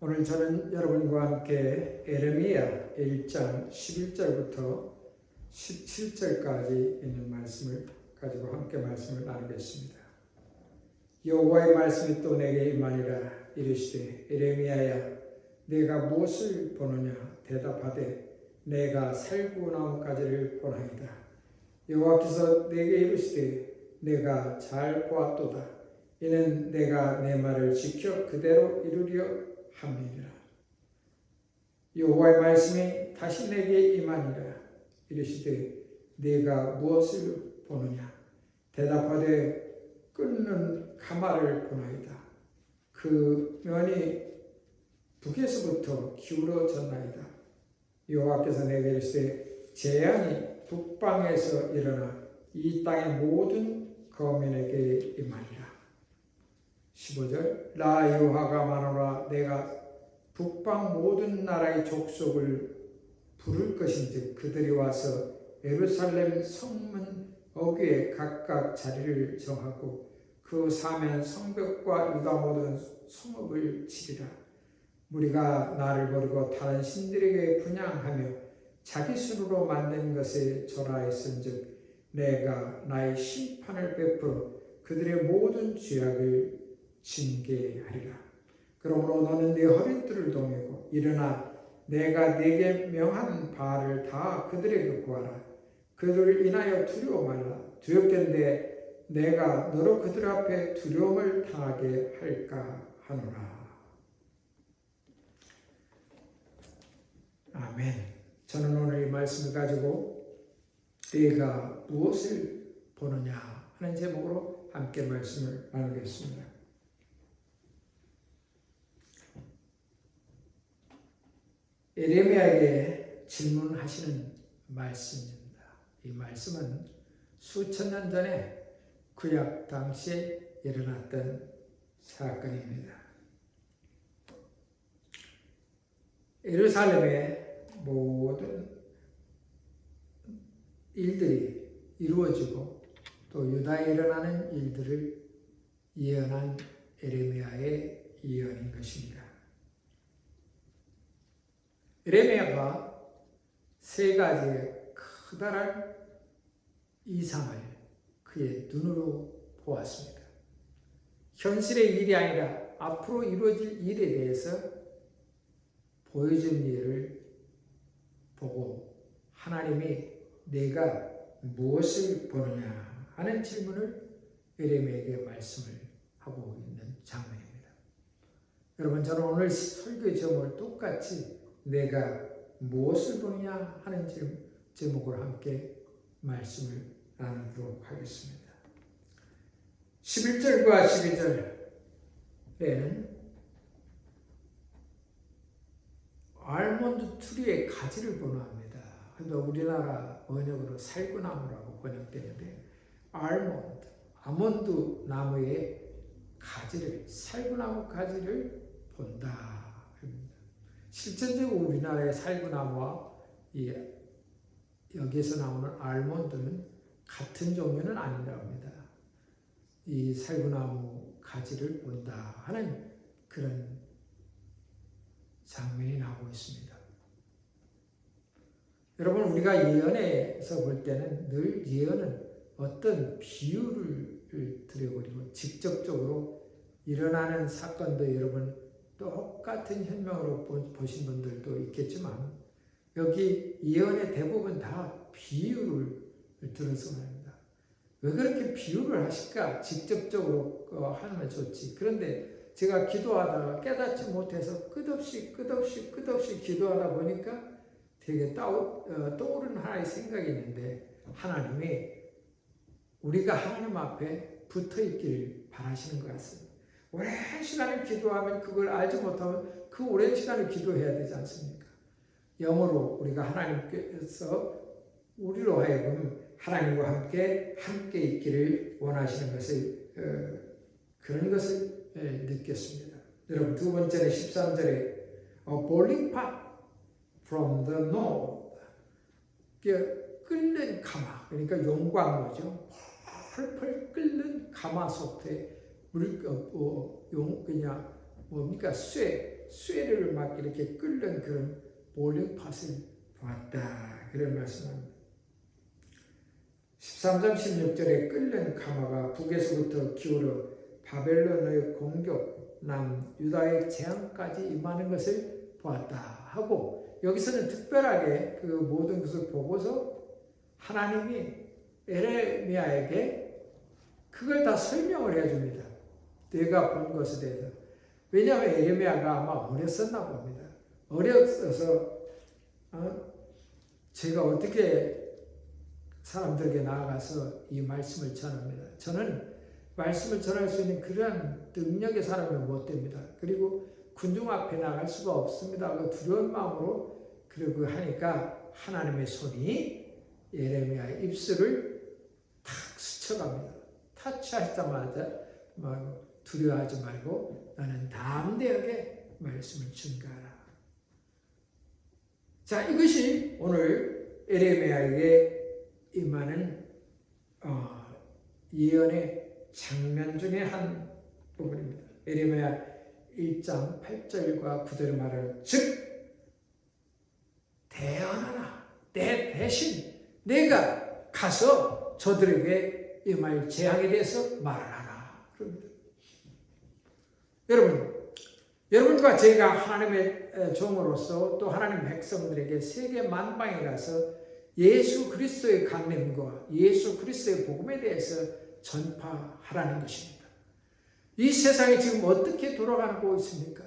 오늘 저는 여러분과 함께 에레미야 1장 11절부터 17절까지 있는 말씀을 가지고 함께 말씀을 나누겠습니다. 여호와의 말씀이 또 내게 임하니라. 이르시되 에레미야야, 내가 무엇을 보느냐? 대답하되 내가 살구나무 가지를 보나이다. 여호와께서 내게 이르시되 내가 잘 보았도다. 이는 내가 내 말을 지켜 그대로 이루려 함이니라. 여호와의 말씀이 다시 내게 임하니라. 이르시되 내가 무엇을 보느냐? 대답하되 끓는 가마를 보나이다. 그 면이 북에서부터 기울어졌나이다. 여호와께서 내게 이르시되 재앙이 북방에서 일어나 이 땅의 모든 거민에게 임하리라. 15절 나 여호와가 말하노라. 내가 북방 모든 나라의 족속을 부를 것인즉 그들이 와서 예루살렘 성문 어귀에 각각 자리를 정하고 그 사면 성벽과 유다 모든 성읍을 치리라. 무리가 나를 버리고 다른 신들에게 분향하며 자기 손으로 만든 것에 절하였은즉 내가 나의 심판을 베풀어 그들의 모든 죄악을 징계하리라. 그러므로 너는 네 허리띠를 동이고 일어나 내가 네게 명한 바를 다 그들에게 구하라. 그들을 인하여 두려워 말라. 두렵겠는데 내가 너로 그들 앞에 두려움을 당하게 할까 하노라. 아멘. 저는 오늘 이 말씀을 가지고 네가 무엇을 보느냐 하는 제목으로 함께 말씀을 나누겠습니다. 에레미야에게 질문하시는 말씀입니다. 이 말씀은 수천 년 전에 구약 당시에 일어났던 사건입니다. 예루살렘의 모든 일들이 이루어지고 또 유다에 일어나는 일들을 예언한 에레미야의 예언인 것입니다. 에레미야가 세 가지의 커다란 이상을 그의 눈으로 보았습니다. 현실의 일이 아니라 앞으로 이루어질 일에 대해서 보여준 일을 보고 하나님이 내가 무엇을 보느냐 하는 질문을 에레미야에게 말씀을 하고 있는 장면입니다. 여러분, 저는 오늘 설교의 제목을 똑같이 내가 무엇을 보느냐 하는 제목으로 함께 말씀을 나누도록 하겠습니다. 11절과 12절에는 알몬드 트리의 가지를 번호합니다. 근데 우리나라 번역으로 살구나무라고 번역되는데 아몬드 나무의 가지를, 살구나무 가지를 본다. 실전적으로 우리나라의 살구나무와 여기에서 나오는 알몬드는 같은 종류는 아니라고 합니다. 이 살구나무 가지를 본다 하는 그런 장면이 나오고 있습니다. 여러분, 우리가 예언에서 볼 때는 늘 예언은 어떤 비유를 들여버리고 직접적으로 일어나는 사건도 여러분 똑같은 현명으로 보신 분들도 있겠지만 여기 예언의 대부분 다 비유를 들어서 말입니다. 왜 그렇게 비유를 하실까? 직접적으로 하면 좋지. 그런데 제가 기도하다가 깨닫지 못해서 끝없이 기도하다 보니까 되게 떠오르는 하나의 생각이 있는데, 하나님이 우리가 하나님 앞에 붙어있기를 바라시는 것 같습니다. 오랜 시간을 기도하면 그걸 알지 못하면 그 오랜 시간을 기도해야 되지 않습니까? 영어로 우리가 하나님께서 우리로 하여금 하나님과 함께 있기를 원하시는 것을 그런 것을 느꼈습니다. 여러분, 두 번째는 13절에 A boiling pot from the north. 끓는 가마, 그러니까 용광로죠. 펄펄 끓는 가마솥에 그냥 뭡니까? 쇠를 막 이렇게 끓는 그런 보일링팟을 보았다. 그런 말씀합니다. 13장 16절에 끓는 가마가 북에서부터 기울어 바벨론의 공격, 남유다의 재앙까지 임하는 것을 보았다 하고, 여기서는 특별하게 그 모든 것을 보고서 하나님이 에레미야에게 그걸 다 설명을 해줍니다. 내가 본 것에 대해서. 왜냐하면 에레미야가 아마 어렸었나 봅니다. 어렸어서 제가 어떻게 사람들에게 나아가서 이 말씀을 전합니다. 저는 말씀을 전할 수 있는 그러한 능력의 사람이 못 됩니다. 그리고 군중 앞에 나갈 수가 없습니다. 그 두려운 마음으로 그러고 하니까 하나님의 손이 예레미야의 입술을 탁 스쳐갑니다. 타치하자마자 두려워하지 말고 나는 담대하게 말씀을 증거하라. 자, 이것이 오늘 예레미야에게 임하는 예언의 장면 중에 한 부분입니다. 예레미야 1장 8절과 9절의 말을 즉 대언하라, 내 대신 내가 가서 저들에게 임할 재앙에 대해서 말하라. 그럽니다. 여러분과 제가 하나님의 종으로서 또 하나님 백성들에게 세계 만방에 가서 예수 그리스도의 강림과 예수 그리스도의 복음에 대해서 전파하라는 것입니다. 이 세상이 지금 어떻게 돌아가고 있습니까?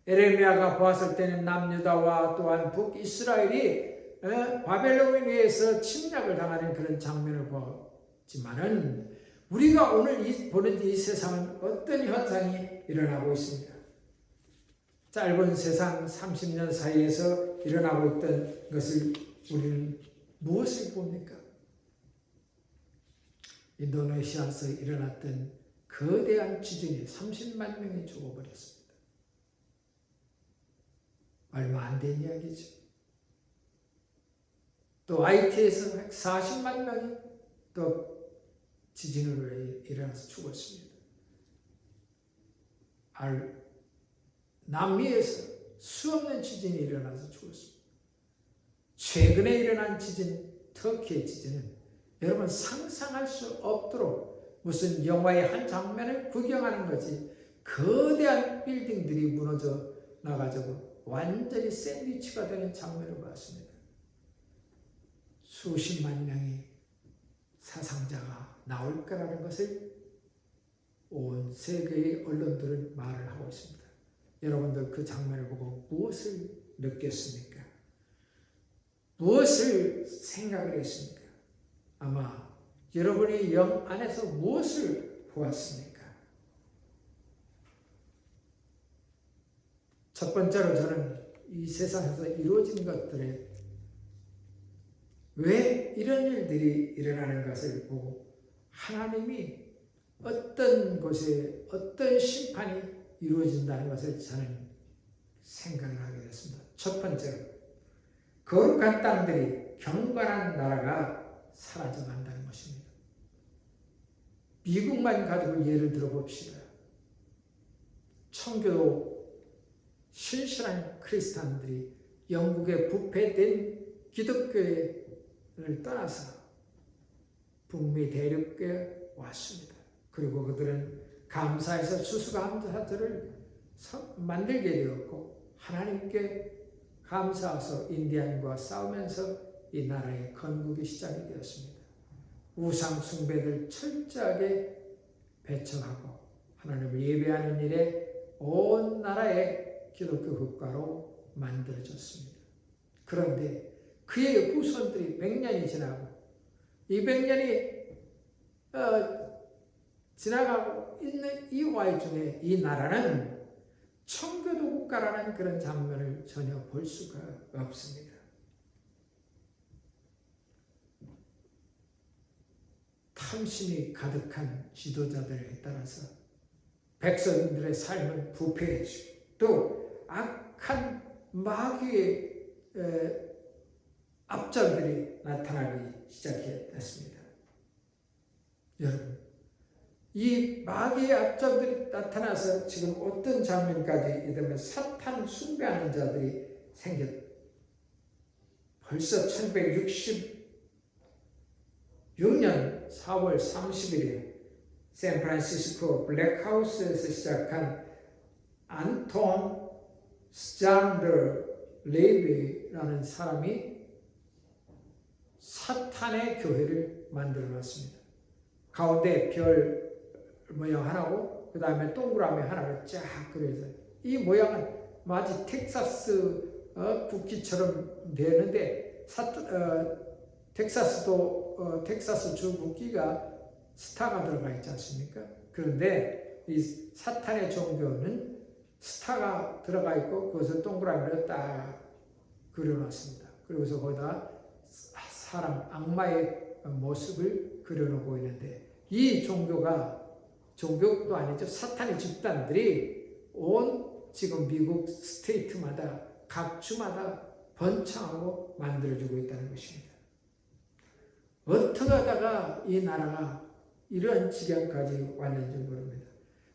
에레미야가 보았을 때는 남유다와 또한 북이스라엘이 바벨론에 의해서 침략을 당하는 그런 장면을 보았지만은 우리가 오늘 보는 이 세상은 어떤 현상이 일어나고 있습니다. 짧은 세상 30년 사이에서 일어나고 있던 것을 우리는 무엇을 봅니까? 인도네시아에서 일어났던 거대한 지진이 30만 명이 죽어버렸습니다. 얼마 안 된 이야기죠. 또 IT에서 40만 명이 또 지진으로 일어나서 죽었습니다. 남미에서 수없는 지진이 일어나서 죽었습니다. 최근에 일어난 지진, 터키의 지진은 여러분 상상할 수 없도록 무슨 영화의 한 장면을 구경하는 거지 거대한 빌딩들이 무너져 나가지고 완전히 샌드위치가 되는 장면을 봤습니다. 수십만 명의 사상자가 나올 거라는 것을 온 세계의 언론들은 말을 하고 있습니다. 여러분들 그 장면을 보고 무엇을 느꼈습니까? 무엇을 생각을 했습니까? 아마 여러분이 영 안에서 무엇을 보았습니까? 첫 번째로 저는 이 세상에서 이루어진 것들에 왜 이런 일들이 일어나는 것을 보고 하나님이 어떤 곳에 어떤 심판이 이루어진다는 것을 저는 생각을 하게 됐습니다. 첫 번째로 거룩한 땅들이 경건한 나라가 사라져간다는 것입니다. 미국만 가지고 예를 들어봅시다. 청교도 신실한 크리스찬들이 영국의 부패된 기독교를 떠나서 북미 대륙에 왔습니다. 그리고 그들은 감사해서 추수감사절을 만들게 되었고 하나님께 감사해서 인디안과 싸우면서 이 나라의 건국이 시작이 되었습니다. 우상 숭배를 철저하게 배척하고 하나님을 예배하는 일에 온 나라의 기독교 국가로 만들어졌습니다. 그런데 그의 후손들이 100년이 지나고 200년이 지나가고 있는 이 와중에 이 나라는 청교도 국가라는 그런 장면을 전혀 볼 수가 없습니다. 탐심이 가득한 지도자들에 따라서 백성들의 삶은 부패해지고 또 악한 마귀의 앞절들이 나타나기 시작했습니다. 여러분, 이 마귀의 앞잡들이 나타나서 지금 어떤 장면까지 이르면 사탄 숭배하는 자들이 생겼다. 벌써 1966년 4월 30일에 샌프란시스코 블랙하우스에서 시작한 안톤 스잔더 레이비라는 사람이 사탄의 교회를 만들어 놨습니다. 가운데 별 모양 하나고 그 다음에 동그라미 하나를 쫙 그려서 이 모양은 마치 텍사스 국기처럼 되는데 텍사스 주 국기가 스타가 들어가 있지 않습니까? 그런데 이 사탄의 종교는 스타가 들어가 있고 그것을 동그라미로 딱 그려놨습니다. 그리고서 거기다 사람 악마의 모습을 그려놓고 있는데 이 종교도 아니죠. 사탄의 집단들이 온 지금 미국 스테이트마다 각 주마다 번창하고 만들어주고 있다는 것입니다. 어떻게 하다가 이 나라가 이런 지경까지 왔는지 모릅니다.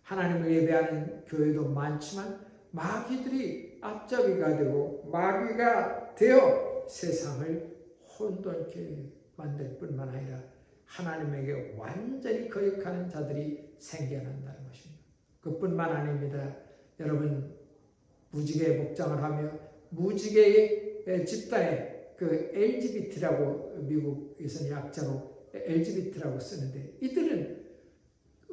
하나님을 예배하는 교회도 많지만 마귀들이 앞잡이가 되고 마귀가 되어 세상을 혼돈케 만들 뿐만 아니라 하나님에게 완전히 거역하는 자들이 생겨난다는 것입니다. 그뿐만 아닙니다. 여러분 무지개 목장을 하며 무지개의 집단에 그 LGBT라고 미국에서는 약자로 LGBT라고 쓰는데 이들은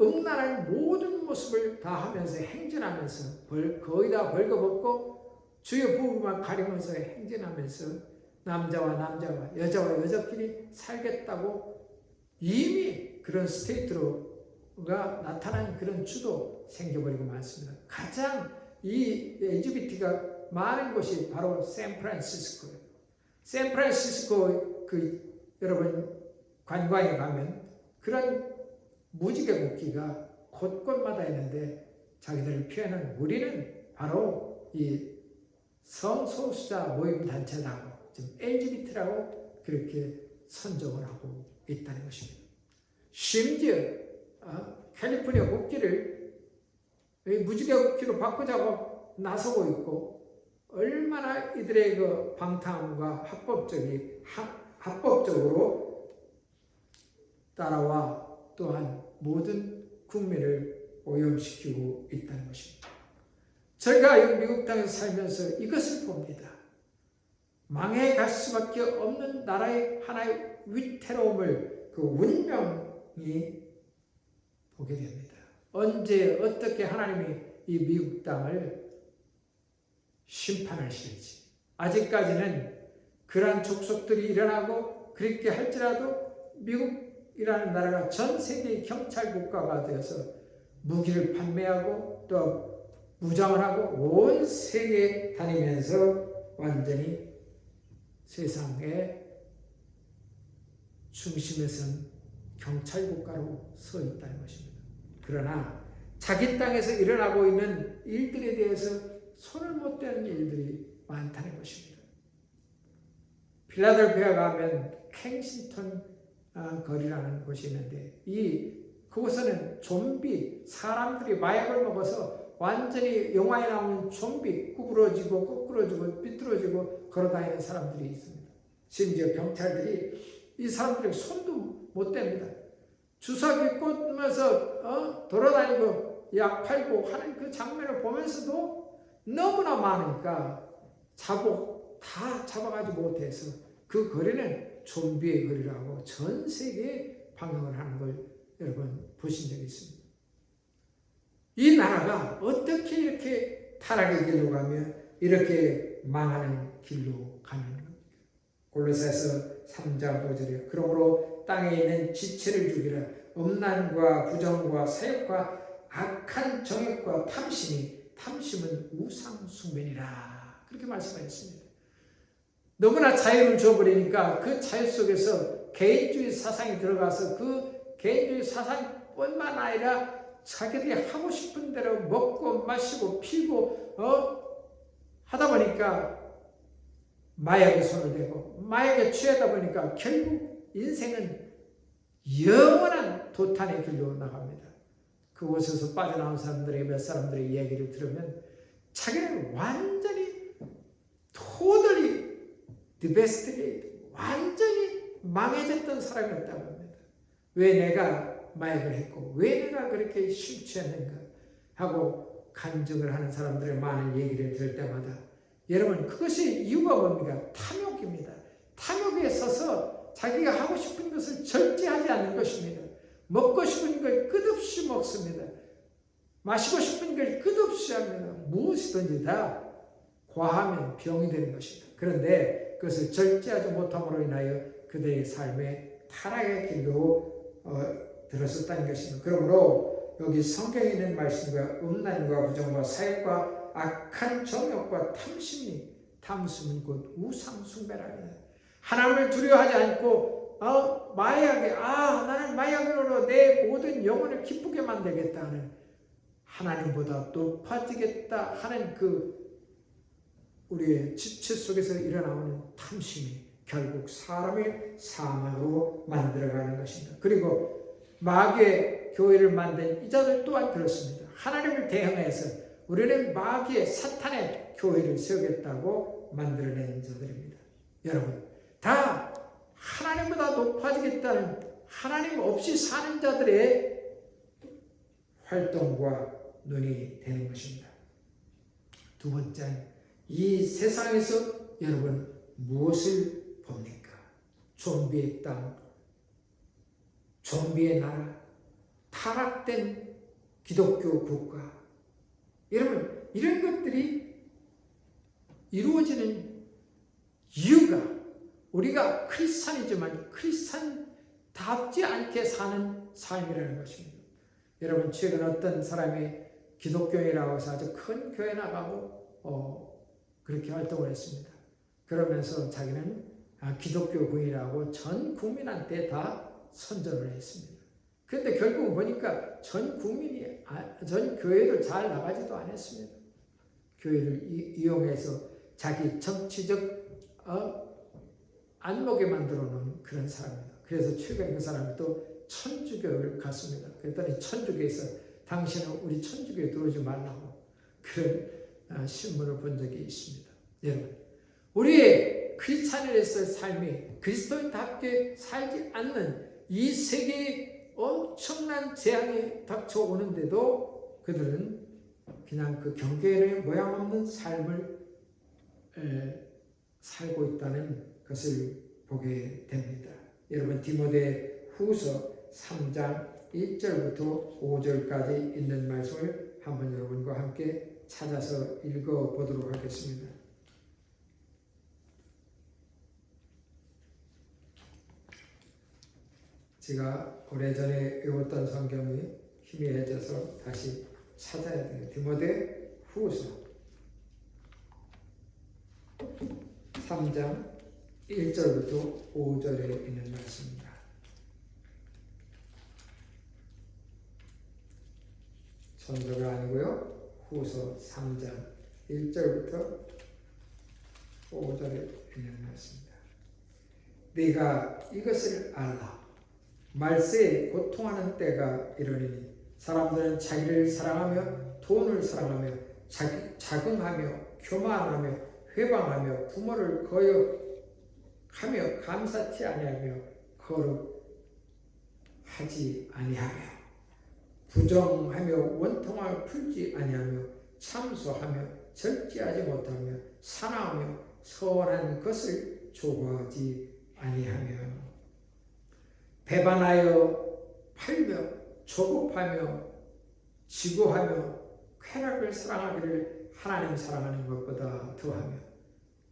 음란한 모든 모습을 다 하면서 행진하면서 거의 다 벌거벗고 주요 부부만 가리면서 행진하면서 남자와 남자와 여자와 여자끼리 살겠다고 이미 그런 스테이트로가 나타난 그런 주도 생겨버리고 많습니다. 가장 이 LGBT가 많은 곳이 바로 샌프란시스코예요. 샌프란시스코 여러분 관광에 가면 그런 무지개 국기가 곳곳마다 있는데 자기들을 표현한 우리는 바로 이 성소수자 모임 단체다. 지금 LGBT라고 그렇게 선정을 하고 있다는 것입니다. 심지어 캘리포니아 국기를 무지개 국기로 바꾸자고 나서고 있고 얼마나 이들의 그 방탕함과 합법적으로 따라와 또한 모든 국민을 오염시키고 있다는 것입니다. 저희가 미국 땅에서 살면서 이것을 봅니다. 망해 갈 수밖에 없는 나라의 하나의 위태로움을 그 운명이 보게 됩니다. 언제 어떻게 하나님이 이 미국 땅을 심판하실지 아직까지는 그러한 족속들이 일어나고 그렇게 할지라도 미국이라는 나라가 전 세계의 경찰 국가가 되어서 무기를 판매하고 또 무장을 하고 온 세계에 다니면서 완전히 세상의 중심에 선 경찰 국가로 서 있다는 것입니다. 그러나 자기 땅에서 일어나고 있는 일들에 대해서 손을 못 대는 일들이 많다는 것입니다. 필라델피아 가면 켄싱턴 거리라는 곳이 있는데 그곳에는 좀비, 사람들이 마약을 먹어서 완전히 영화에 나오는 좀비, 구부러지고 거꾸러지고 삐뚤어지고 걸어다니는 사람들이 있습니다. 심지어 경찰들이 이 사람들에게 손도 못 댑니다. 주사기 꽂으면서 돌아다니고 약 팔고 하는 그 장면을 보면서도 너무나 많으니까 다 잡아가지 못해서 그 거리는 좀비의 거리라고 전 세계에 방영을 하는 걸 여러분 보신 적이 있습니다. 이 나라가 어떻게 이렇게 타락의 길로 가며 이렇게 망하는 길로 가는 겁니까? 골로새서 3장 5절에 그러므로 땅에 있는 지체를 죽이라 음란과 부정과 사욕과 악한 정욕과 탐심은 우상 숭배니라 그렇게 말씀하셨습니다. 너무나 자유를 줘버리니까 그 자유 속에서 개인주의 사상이 들어가서 그 개인주의 사상뿐만 아니라 자기들이 하고 싶은 대로 먹고 마시고 피고 하다 보니까 마약에 손을 대고 마약에 취하다 보니까 결국 인생은 영원한 도탄의 길로 나갑니다. 그곳에서 빠져나온 사람들의 몇 사람들의 이야기를 들으면 자기는 완전히 totally devastated, 완전히 망해졌던 사람이었다고 합니다. 왜 내가 마약을 했고 왜 내가 그렇게 심취했는가 하고 간증을 하는 사람들의 많은 얘기를 들을 때마다 여러분 그것이 이유가 뭡니까? 탐욕입니다. 탐욕에 서서 자기가 하고 싶은 것을 절제하지 않는 것입니다. 먹고 싶은 걸 끝없이 먹습니다. 마시고 싶은 걸 끝없이 합니다. 무엇이든지 다 과하면 병이 되는 것입니다. 그런데 그것을 절제하지 못함으로 인하여 그들의 삶에 타락의 길로 들어섰다는 것입니다. 그러므로 여기 성경에 있는 말씀과 음란과 부정과 사욕과 악한 정욕과 탐심은 곧 우상 숭배랍니다. 하나님을 두려워하지 않고 마약에 나는 마약으로 내 모든 영혼을 기쁘게 만들겠다 하는 하나님보다 높아지겠다 하는 그 우리의 지체 속에서 일어나오는 탐심이 결국 사람을 사망으로 만들어가는 것입니다. 그리고 마귀의 교회를 만든 이자들 또한 그렇습니다. 하나님을 대항해서 우리는 마귀의 사탄의 교회를 세우겠다고 만들어낸 자들입니다. 여러분 다 하나님보다 높아지겠다는 하나님 없이 사는 자들의 활동과 눈이 되는 것입니다. 두 번째, 이 세상에서 여러분 무엇을 봅니까? 좀비의 땅, 좀비의 나라, 타락된 기독교 국가. 여러분 이런 것들이 이루어지는 이유가 우리가 크리스찬이지만 크리스찬답지 않게 사는 삶이라는 것입니다. 여러분 최근 어떤 사람이 기독교인이라고 해서 아주 큰 교회 나가고 그렇게 활동을 했습니다. 그러면서 자기는 기독교인이라고 전 국민한테 다 선전을 했습니다. 그런데 결국 보니까 전 교회를 잘 나가지도 않았습니다. 교회를 이용해서 자기 정치적 안목에 만들어 놓은 그런 사람입니다. 그래서 최근에 그 사람이 또 천주교를 갔습니다. 그랬더니 천주교에서 당신은 우리 천주교에 들어오지 말라고 그런 신문을 본 적이 있습니다. 여러분, 우리의 크리스찬으로서의 삶이 그리스도인답게 살지 않는 이 세계에 엄청난 재앙이 닥쳐오는데도 그들은 그냥 그 경계의 모양 없는 삶을 살고 있다는 것을 보게 됩니다. 여러분 디모데 후서 3장 1절부터 5절까지 있는 말씀을 한번 여러분과 함께 찾아서 읽어보도록 하겠습니다. 제가 오래전에 외웠던 성경이 희미해져서 다시 찾아야 돼요. 디모데 후서 3장 1절부터 5절에 있는 말씀입니다. 전서가 아니고요. 후서 3장 1절부터 5절에 있는 말씀입니다. 네가 이것을 알라. 말세에 고통하는 때가 이르리니 사람들은 자기를 사랑하며 돈을 사랑하며 자긍하며 교만하며 회방하며 부모를 거역하며 감사치 아니하며 거룩하지 아니하며 부정하며 원통을 풀지 아니하며 참소하며 절제하지 못하며 사랑하며 선한 것을 조과하지 아니하며 배반하여 팔며 조급하며 지고하며 쾌락을 사랑하기를 하나님 사랑하는 것보다 더하며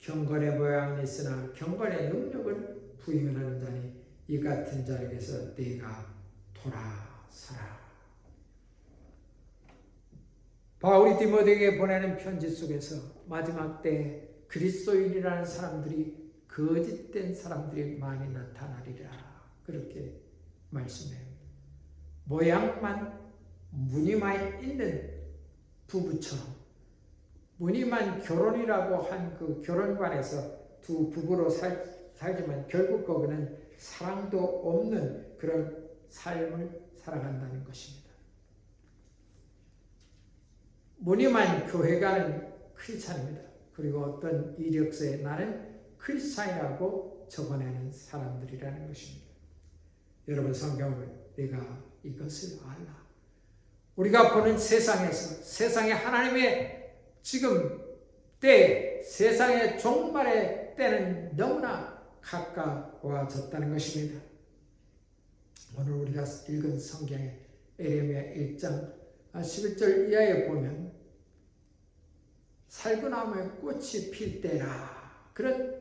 경건의 모양이 있으나 경건의 능력을 부인하는 자니 이 같은 자에게서 네가 돌아서라. 바울이 디모데에게 보내는 편지 속에서 마지막 때 그리스도인이라는 사람들이 거짓된 사람들이 많이 나타나리라. 그렇게 말씀해요. 모양만 무늬만 있는 부부처럼 무늬만 결혼이라고 한 그 결혼관에서 두 부부로 살지만 결국 거기는 사랑도 없는 그런 삶을 살아간다는 것입니다. 무늬만 교회가는 크리스찬입니다. 그리고 어떤 이력서에 나는 크리스찬이라고 적어내는 사람들이라는 것입니다. 여러분, 성경을 내가 이것을 알라. 우리가 보는 세상에서, 세상의 하나님의 지금 때, 세상의 종말의 때는 너무나 가까워졌다는 것입니다. 오늘 우리가 읽은 성경의 에레미야 1장 11절 이하에 보면 살구나무에 꽃이 필 때라, 그런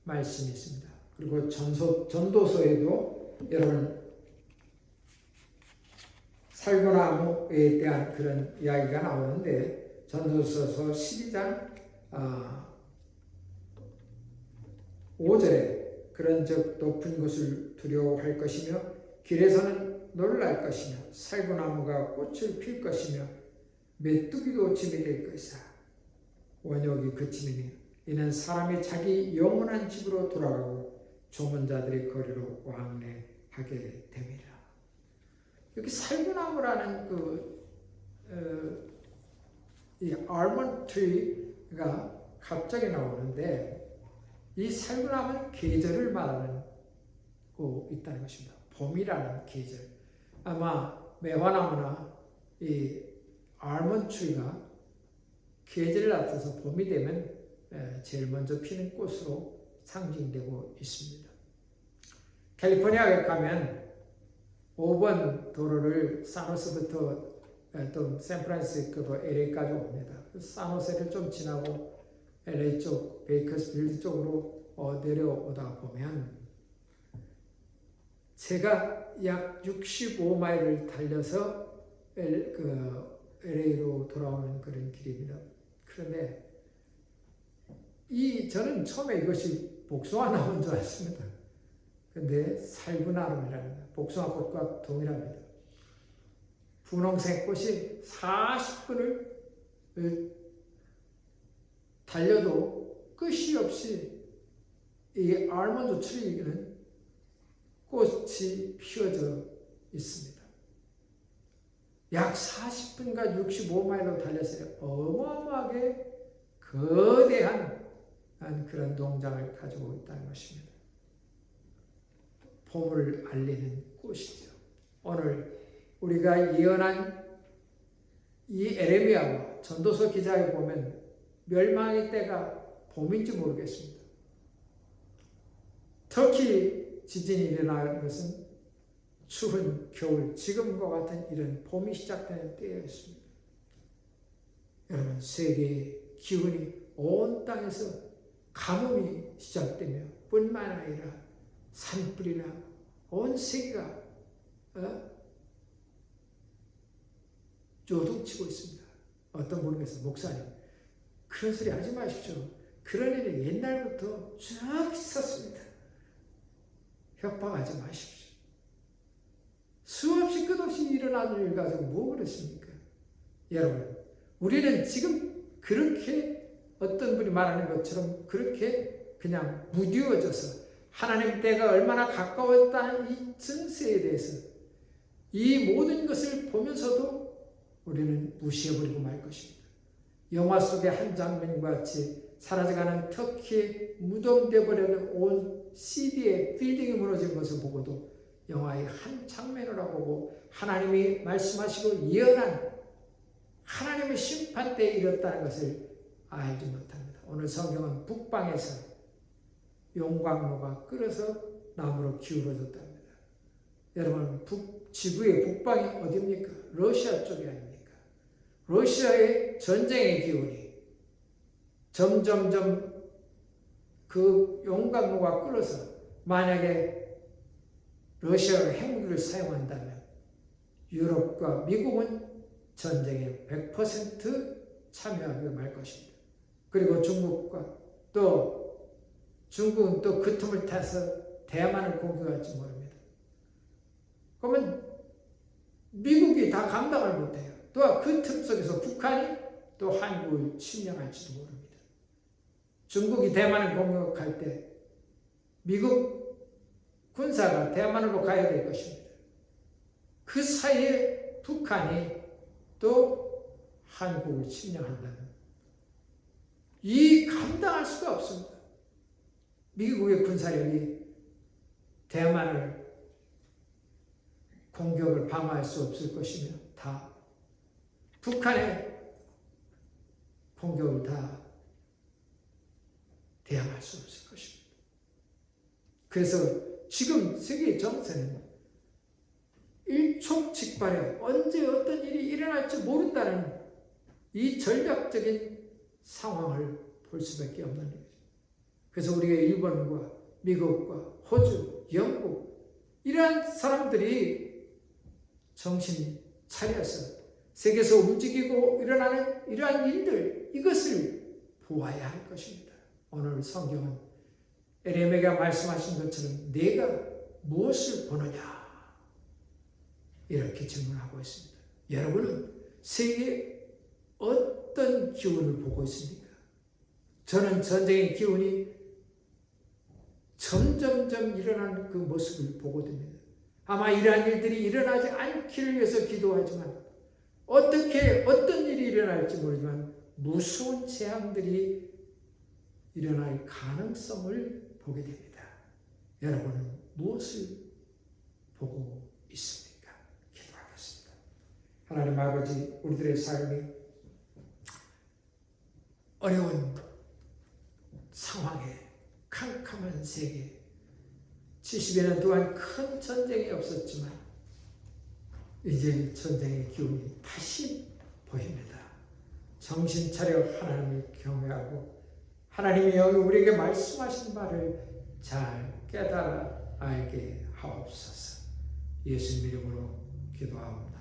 말씀이 있습니다. 그리고 전도서에도 여러분 살구나무에 대한 그런 이야기가 나오는데, 전도서 12장 5절에 그런즉 높은 곳을 두려워할 것이며 길에서는 놀랄 것이며 살구나무가 꽃을 필 것이며 메뚜기도 짐이 될 것이다. 원욕이 그치미니 이는 사람이 자기 영원한 집으로 돌아가고 조문자들의 거리로 왕래하게 됨이라. 여기 살구나무라는 이 알몬드 트리가 갑자기 나오는데, 이 살구나무는 계절을 말하고 있다는 것입니다. 봄이라는 계절. 아마 매화나무나 이 알몬드 트리가 계절을 나타내서 봄이 되면 제일 먼저 피는 꽃으로 상징되고 있습니다. 캘리포니아에 가면 5번 도로를 산호세부터 또 샌프란시스코도 LA까지 옵니다. 산호세를 좀 지나고 LA 쪽 베이커스빌드 쪽으로 내려오다 보면 제가 약 65마일을 달려서 LA로 돌아오는 그런 길입니다. 그런데 저는 처음에 이것이 복숭아 나무인 줄 알았습니다. 근데 살구나무라는 복숭아꽃과 동일합니다. 분홍색 꽃이 40분을 달려도 끝이 없이 이 알몬드 트리는 꽃이 피어져 있습니다. 약 40분과 65마일로 달렸어요. 어마어마하게 거대한 그런 농장을 가지고 있다는 것입니다. 봄을 알리는 꽃이죠. 오늘 우리가 예언한 이 에레미야와 전도서 기자에 보면 멸망의 때가 봄인지 모르겠습니다. 터키 지진이 일어나는 것은 추운 겨울, 지금과 같은 이런 봄이 시작되는 때였습니다. 여러분, 세계의 기운이 온 땅에서 가뭄이 시작되며 뿐만 아니라 산불이나 온 세계가 요동치고 있습니다. 어떤 분께서 목사님, 그런 소리 하지 마십시오. 그런 일이 옛날부터 쭉 있었습니다. 협박하지 마십시오. 수없이 끝없이 일어나는 일 가지고 뭐 그렇습니까? 여러분, 우리는 지금 그렇게 어떤 분이 말하는 것처럼 그렇게 그냥 무디워져서 하나님 때가 얼마나 가까웠다는 이 증세에 대해서 이 모든 것을 보면서도 우리는 무시해버리고 말 것입니다. 영화 속의 한 장면과 같이 사라져가는 터키에 무덤되어 버리는 온 CD의 빌딩이 무너진 것을 보고도 영화의 한 장면으로 보고 하나님이 말씀하시고 예언한 하나님의 심판 때에 이뤘다는 것을 알지 못합니다. 오늘 성경은 북방에서 용광로가 끓어서 나무로 기울어졌답니다. 여러분, 지구의 북방이 어디입니까? 러시아 쪽이 아닙니까? 러시아의 전쟁의 기운이 점점점 그 용광로가 끓어서 만약에 러시아가 핵무기를 사용한다면 유럽과 미국은 전쟁에 100% 참여하게 말 것입니다. 그리고 중국은 또 그 틈을 타서 대만을 공격할지 모릅니다. 그러면 미국이 다 감당을 못해요. 또 그 틈 속에서 북한이 또 한국을 침략할지도 모릅니다. 중국이 대만을 공격할 때 미국 군사가 대만으로 가야 될 것입니다. 그 사이에 북한이 또 한국을 침략한다는 이 감당할 수가 없습니다. 미국의 군사력이 대만을 공격을 방어할 수 없을 것이며 다 북한의 공격을 다 대항할 수 없을 것입니다. 그래서 지금 세계 정세는 일촉즉발에 언제 어떤 일이 일어날지 모른다는 이 전략적인 상황을 볼 수밖에 없는 거죠. 그래서 우리가 일본과 미국과 호주, 영국 이러한 사람들이 정신 차려서 세계에서 움직이고 일어나는 이러한 일들 이것을 보아야 할 것입니다. 오늘 성경은 에레미야가 말씀하신 것처럼 내가 무엇을 보느냐 이렇게 질문하고 있습니다. 여러분은 세계에 어떤 기운을 보고 있습니까? 저는 전쟁의 기운이 점점점 일어나는 그 모습을 보고 됩니다. 아마 이러한 일들이 일어나지 않기를 위해서 기도하지만 어떻게 어떤 일이 일어날지 모르지만 무서운 재앙들이 일어날 가능성을 보게 됩니다. 여러분은 무엇을 보고 있습니까? 기도하겠습니다. 하나님 아버지, 우리들의 삶이 어려운 상황에 캄캄한 세계 70여 년 동안 큰 전쟁이 없었지만 이제 전쟁의 기운이 다시 보입니다. 정신 차려 하나님을 경외하고 하나님이 여기 우리에게 말씀하신 바를 잘 깨달아 알게 하옵소서. 예수님 이름으로 기도합니다.